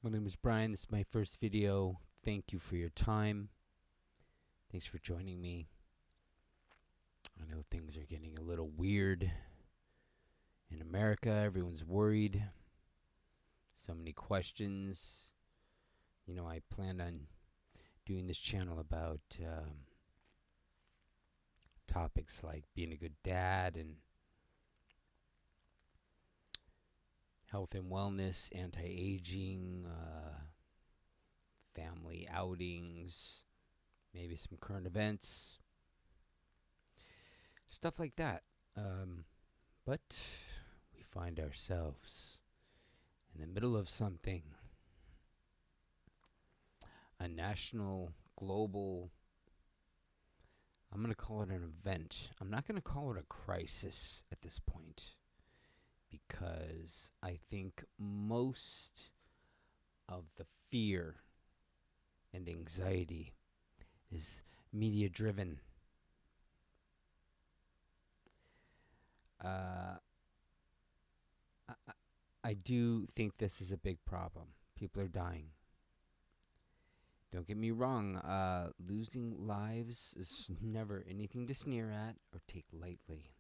My name is Brian. This is my first video. Thank you for your time. Thanks for joining me. I know things are getting a little weird in America. Everyone's worried. So many questions. I planned on doing this channel about topics like being a good dad and health and wellness, anti-aging, family outings, maybe some current events, stuff like that. But we find ourselves in the middle of something, a national, global, I'm going to call it an event. I'm not going to call it a crisis at this point because I think most of the fear and anxiety is media driven. I do think this is a big problem. People are dying. Don't get me wrong, losing lives is never anything to sneer at or take lightly.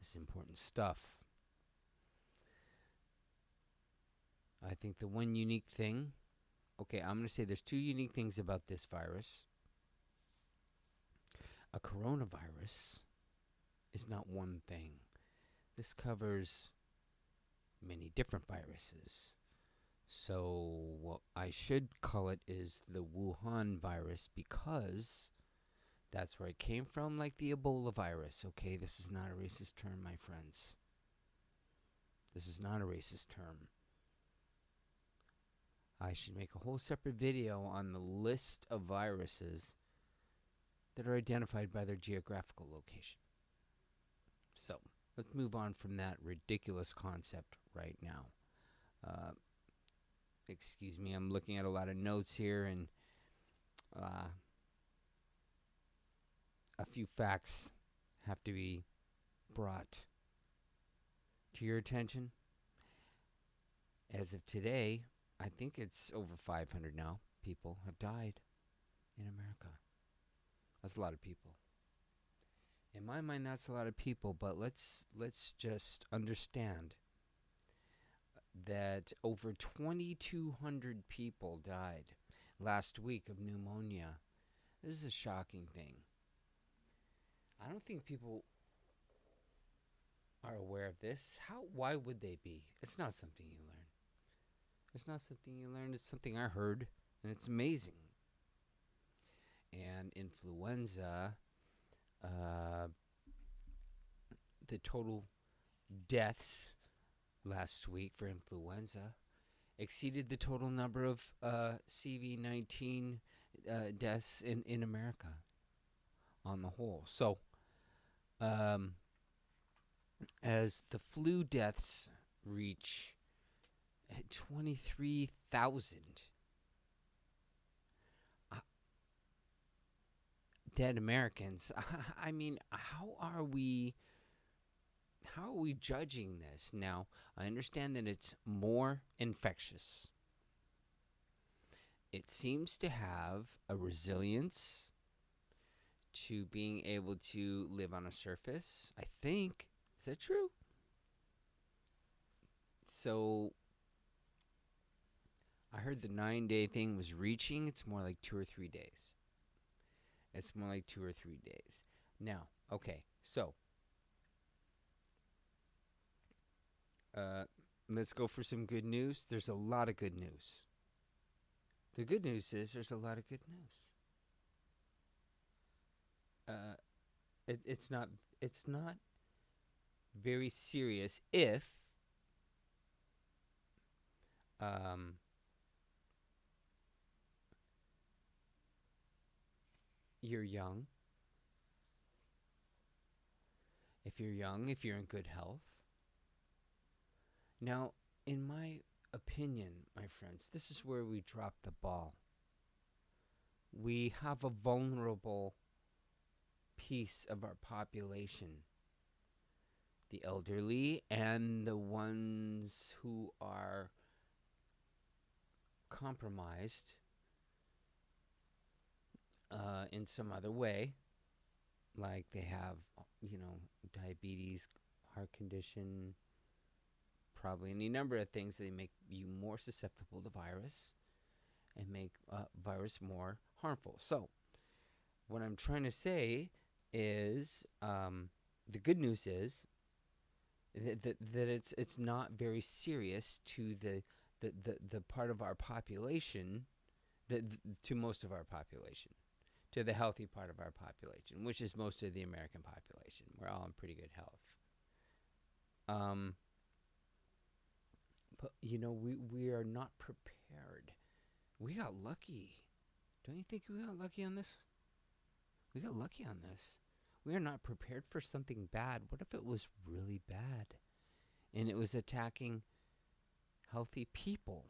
It's important stuff. I think the one unique thing, I'm going to say there's two unique things about this virus. A coronavirus is not one thing. This covers many different viruses. So what I should call it is the Wuhan virus because that's where it came from, like the Ebola virus. Okay, this is not a racist term, my friends. This is not a racist term. I should make a whole separate video on the list of viruses that are identified by their geographical location. So let's move on from that ridiculous concept right now. Excuse me, I'm looking at a lot of notes here, and a few facts have to be brought to your attention. As of today, I think it's over 500 now people have died in America. That's a lot of people. In my mind, that's a lot of people, but let's just understand that over 2,200 people died last week of pneumonia. This is a shocking thing. I don't think people are aware of this. Why would they be? It's not something you learn. It's not something you learn. It's something I heard, and it's amazing. And influenza, the total deaths last week for influenza exceeded the total number of CV19 deaths in America on the whole. So, as the flu deaths reach 23,000 dead Americans, I mean, how are we judging this? Now, I understand that it's more infectious. It seems to have a resilience to being able to live on a surface, I think. Is that true? So, I heard the 9-day thing was reaching. It's more like 2 or 3 days. It's more like 2 or 3 days. Now, okay, so let's go for some good news. There's a lot of good news. The good news is there's a lot of good news. It's not very serious if you're young. If you're in good health. Now, in my opinion, my friends, this is where we drop the ball. We have a vulnerable piece of our population, the elderly and the ones who are compromised in some other way, like they have, diabetes, heart condition, probably any number of things that make you more susceptible to virus and make virus more harmful. So, what I'm trying to say is, the good news is that it's not very serious to the part of our population, to most of our population, to the healthy part of our population, which is most of the American population. We're all in pretty good health. But we are not prepared. We got lucky. Don't you think we got lucky on this? We got lucky on this. We are not prepared for something bad. What if it was really bad and it was attacking healthy people?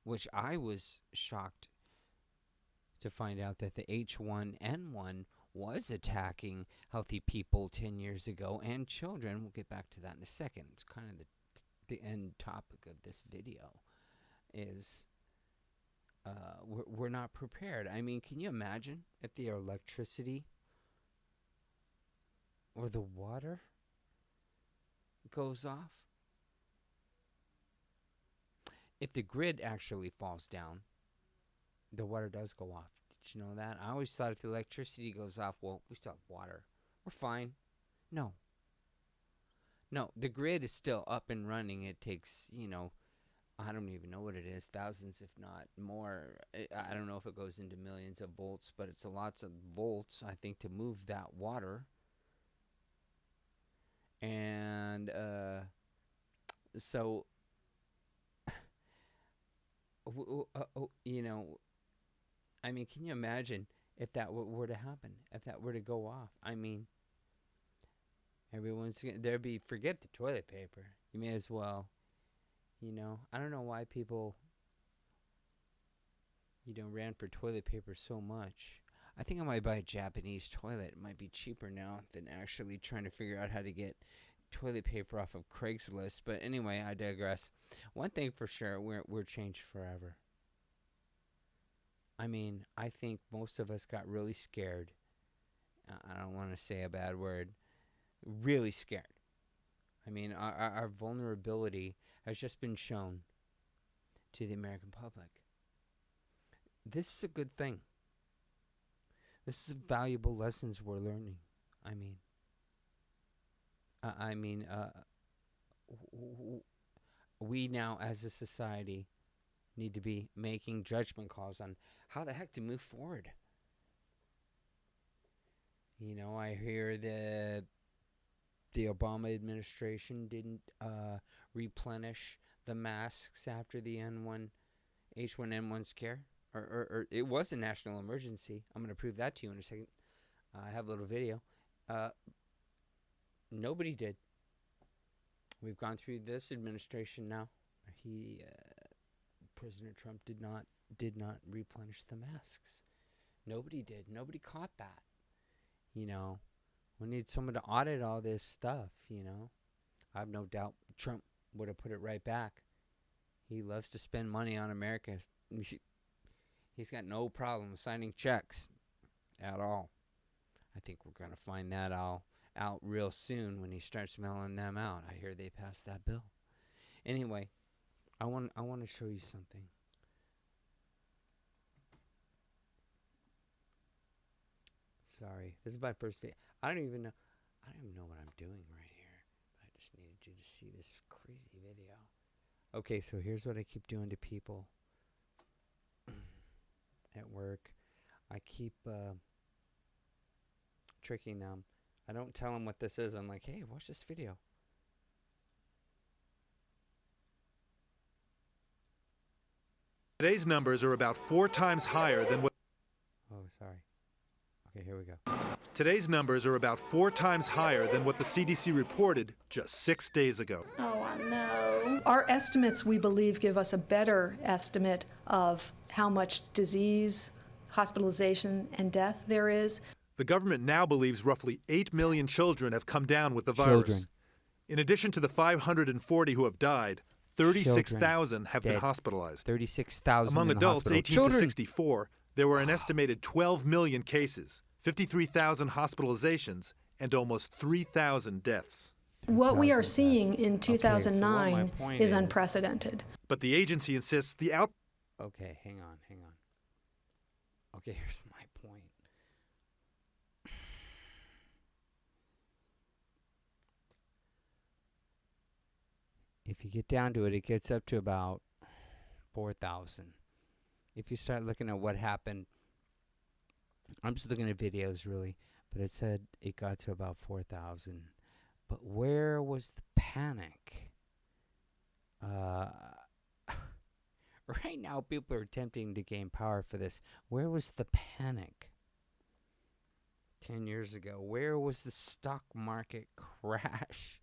Which I was shocked to find out that the H1N1 was attacking healthy people 10 years ago and children. We'll get back to that in a second. It's kind of the end topic of this video is we're not prepared. I mean, can you imagine if the electricity or the water goes off? If the grid actually falls down, the water does go off. Did you know that? I always thought if the electricity goes off, well, we still have water. We're fine. No, the grid is still up and running. It takes, I don't even know what it is, thousands if not more. I don't know if it goes into millions of volts, but it's lots of volts, I think, to move that water. And so, I mean, can you imagine if that were to happen, if that were to go off? I mean, forget the toilet paper. You may as well, I don't know why people, ran for toilet paper so much. I think I might buy a Japanese toilet. It might be cheaper now than actually trying to figure out how to get toilet paper off of Craigslist. But anyway, I digress. One thing for sure, we're changed forever. I mean, I think most of us got really scared. I don't want to say a bad word. Really scared. I mean, our vulnerability has just been shown to the American public. This is a good thing. This is valuable lessons we're learning. We now as a society need to be making judgment calls on how the heck to move forward. I hear that the Obama administration didn't replenish the masks after the H1N1 scare. Or it was a national emergency. I'm going to prove that to you in a second. I have a little video. Nobody did. We've gone through this administration now. President Trump did not replenish the masks. Nobody did. Nobody caught that. We need someone to audit all this stuff. I have no doubt Trump would have put it right back. He loves to spend money on America. He's got no problem signing checks at all. I think we're going to find that out real soon when he starts mailing them out. I hear they passed that bill. Anyway, I want to show you something. Sorry, this is my first video. I don't even know what I'm doing right here. But I just needed you to see this crazy video. Okay, so here's what I keep doing to people at work. I keep tricking them. I don't tell them what this is. I'm like, hey, watch this video. Today's numbers are about 4 times higher than what... Oh, sorry. Okay, here we go. Today's numbers are about 4 times higher than what the CDC reported just 6 days ago. Oh, I know. Our estimates, we believe, give us a better estimate of how much disease, hospitalization, and death there is. The government now believes roughly 8 million children have come down with the virus. Children. In addition to the 540 who have died, 36,000 have been dead. hospitalized. 36,000 Among in the adults hospital. 18 Children. to 64, there were an estimated 12 million cases, 53,000 hospitalizations, and almost 3,000 deaths. What we are 2,000 seeing deaths. in Okay, so what my 2009 point is is- unprecedented. But the agency insists the Okay, hang on. Okay, here's my point. If you get down to it, it gets up to about 4,000. If you start looking at what happened, I'm just looking at videos really, but it said it got to about 4,000. But where was the panic? Right now, people are attempting to gain power for this. Where was the panic 10 years ago? Where was the stock market crash?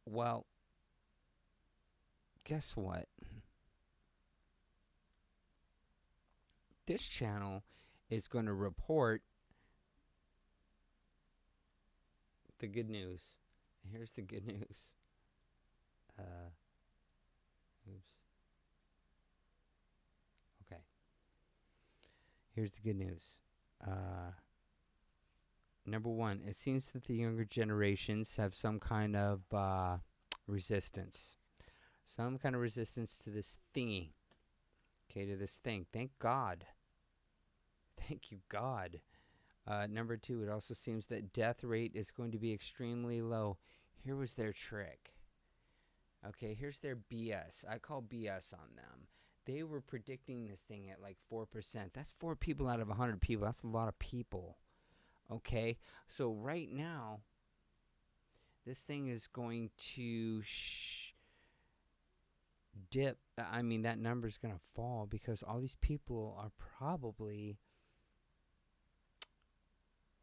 Well, guess what? This channel is going to report the good news. Here's the good news. Oops. Okay. Here's the good news. Number one, it seems that the younger generations have some kind of resistance. Some kind of resistance to this thingy. Okay, to this thing. Thank God. Thank you, God. Number two, it also seems that death rate is going to be extremely low. Here was their trick. Okay, here's their BS. I call BS on them. They were predicting this thing at like 4%. That's 4 people out of 100 people. That's a lot of people. Okay, so right now, this thing is going to dip. I mean, that number is going to fall because all these people are probably,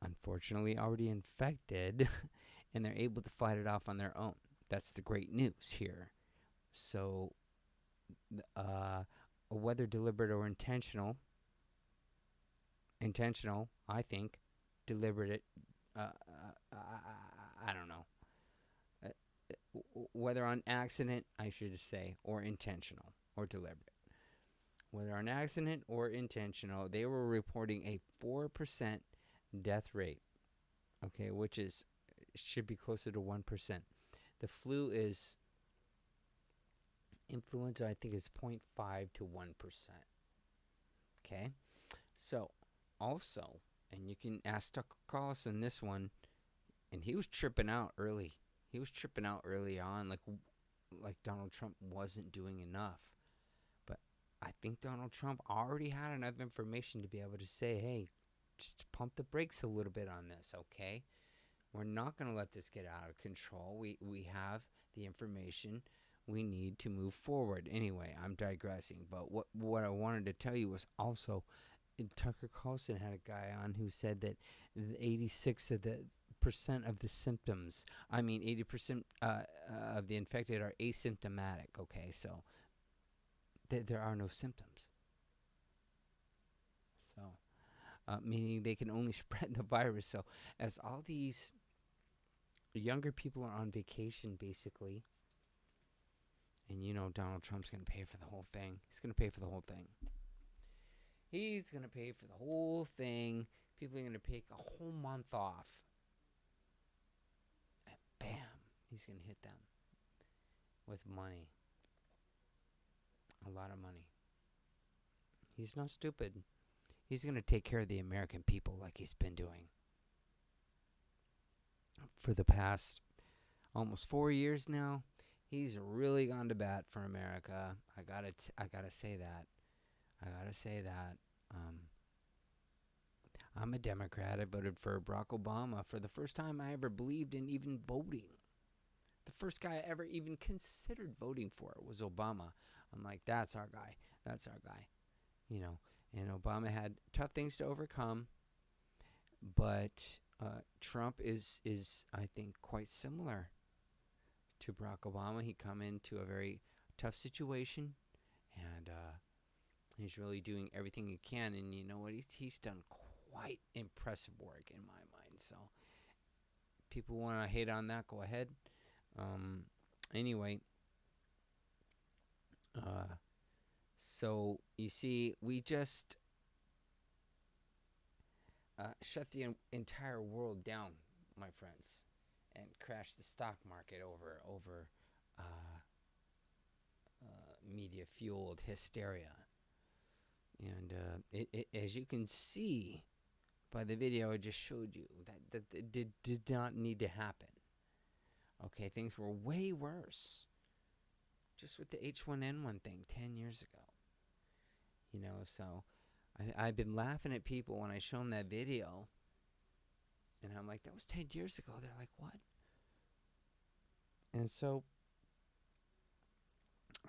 unfortunately, already infected and they're able to fight it off on their own. That's the great news here. So, whether deliberate or intentional, I think, deliberate, I don't know. Whether on accident, I should say, or intentional or deliberate. Whether on accident or intentional, they were reporting a 4% death rate, okay, which should be closer to 1%. The flu is, influenza, I think, is 0.5 to 1%. Okay? So, also, and you can ask Tucker Carlson this one, and he was tripping out early. He was tripping out early on, like Donald Trump wasn't doing enough. But I think Donald Trump already had enough information to be able to say, hey, just pump the brakes a little bit on this, okay? We're not going to let this get out of control. We have the information we need to move forward. Anyway, I'm digressing. But what I wanted to tell you was also, Tucker Carlson had a guy on who said that 86% of the symptoms, 80% of the infected are asymptomatic. Okay, so there are no symptoms. So, meaning they can only spread the virus. So, as all these younger people are on vacation, basically, and Donald Trump's going to pay for the whole thing. He's going to pay for the whole thing. He's going to pay for the whole thing. People are going to take a whole month off. And bam, he's going to hit them with money. A lot of money. He's not stupid. He's going to take care of the American people like he's been doing for the past almost 4 years now. He's really gone to bat for America. I gotta say that. I'm a Democrat. I voted for Barack Obama for the first time I ever believed in even voting. The first guy I ever even considered voting for was Obama. I'm like, that's our guy. And Obama had tough things to overcome, but Trump is I think quite similar to Barack Obama. He come into a very tough situation, and he's really doing everything he can. And you know what? He's done quite impressive work in my mind. So people want to hate on that, go ahead. Anyway, uh, so you see, we just shut the entire world down, my friends, and crashed the stock market over uh, media fueled hysteria. And as you can see by the video I just showed you, that did not need to happen. Okay, things were way worse just with the H1N1 thing 10 years ago. So I've been laughing at people when I show them that video. And I'm like, that was 10 years ago. They're like, what? And so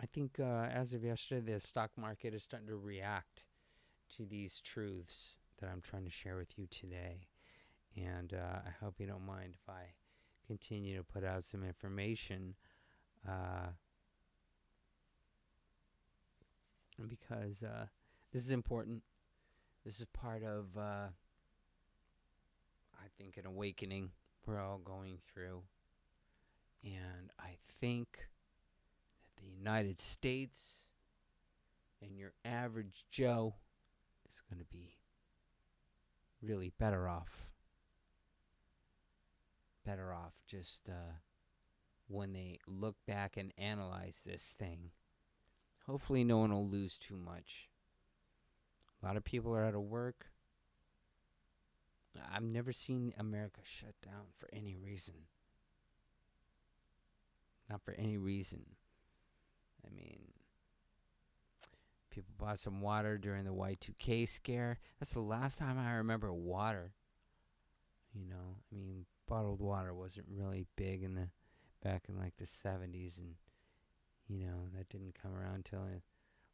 I think as of yesterday, the stock market is starting to react to these truths that I'm trying to share with you today. And I hope you don't mind if I continue to put out some information because this is important. This is part of, I think, an awakening we're all going through. And I think that the United States and your average Joe is going to be really better off. Better off just when they look back and analyze this thing. Hopefully no one will lose too much. A lot of people are out of work. I've never seen America shut down for any reason. Not for any reason. I mean, people bought some water during the Y2K scare. That's the last time I remember water. I mean, bottled water wasn't really big back in like the 70s, and that didn't come around till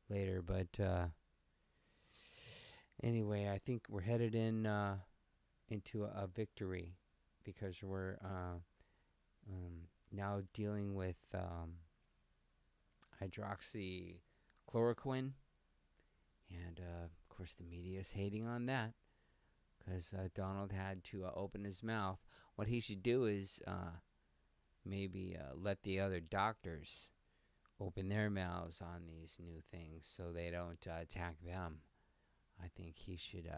later. But anyway, I think we're headed into a victory because we're now dealing with hydroxychloroquine, and of course the media is hating on that because Donald had to open his mouth. What he should do is maybe let the other doctors open their mouths on these new things so they don't attack them. I think he should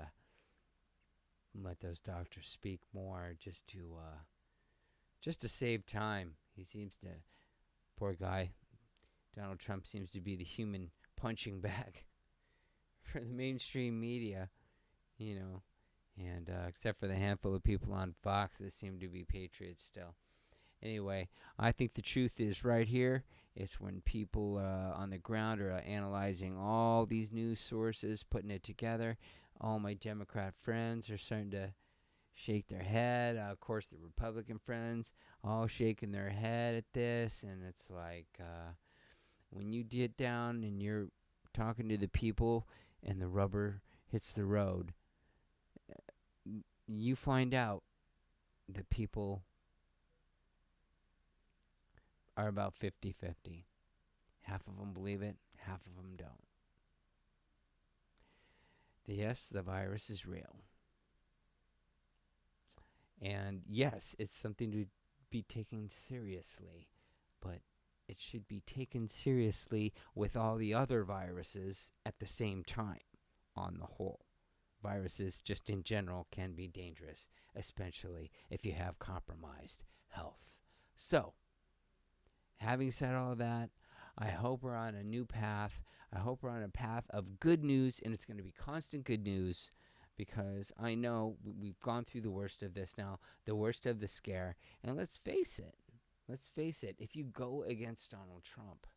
let those doctors speak more just to save time. He seems to, poor guy, Donald Trump seems to be the human punching bag for the mainstream media, and except for the handful of people on Fox that seem to be patriots still. Anyway, I think the truth is right here. It's when people on the ground are analyzing all these news sources, putting it together. All my Democrat friends are starting to shake their head. Of course, the Republican friends all shaking their head at this. And it's like when you get down and you're talking to the people and the rubber hits the road, you find out that people are about 50-50. Half of them believe it, half of them don't. Yes, the virus is real. And yes, it's something to be taken seriously, but it should be taken seriously with all the other viruses at the same time on the whole. Viruses just in general can be dangerous, especially if you have compromised health. So, having said all that, I hope we're on a new path. I hope we're on a path of good news, and it's going to be constant good news because I know we've gone through the worst of this now, the worst of the scare. And let's face it, if you go against Donald Trump,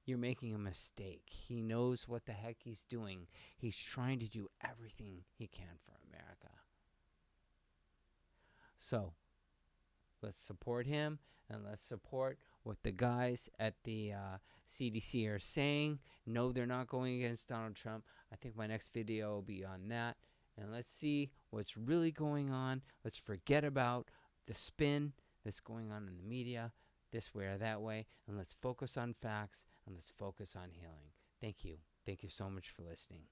you're making a mistake. He knows what the heck he's doing. He's trying to do everything he can for America. So, let's support him, and let's support what the guys at the CDC are saying. No, they're not going against Donald Trump. I think my next video will be on that. And let's see what's really going on. Let's forget about the spin that's going on in the media, this way or that way, and let's focus on facts, and let's focus on healing. Thank you. Thank you so much for listening.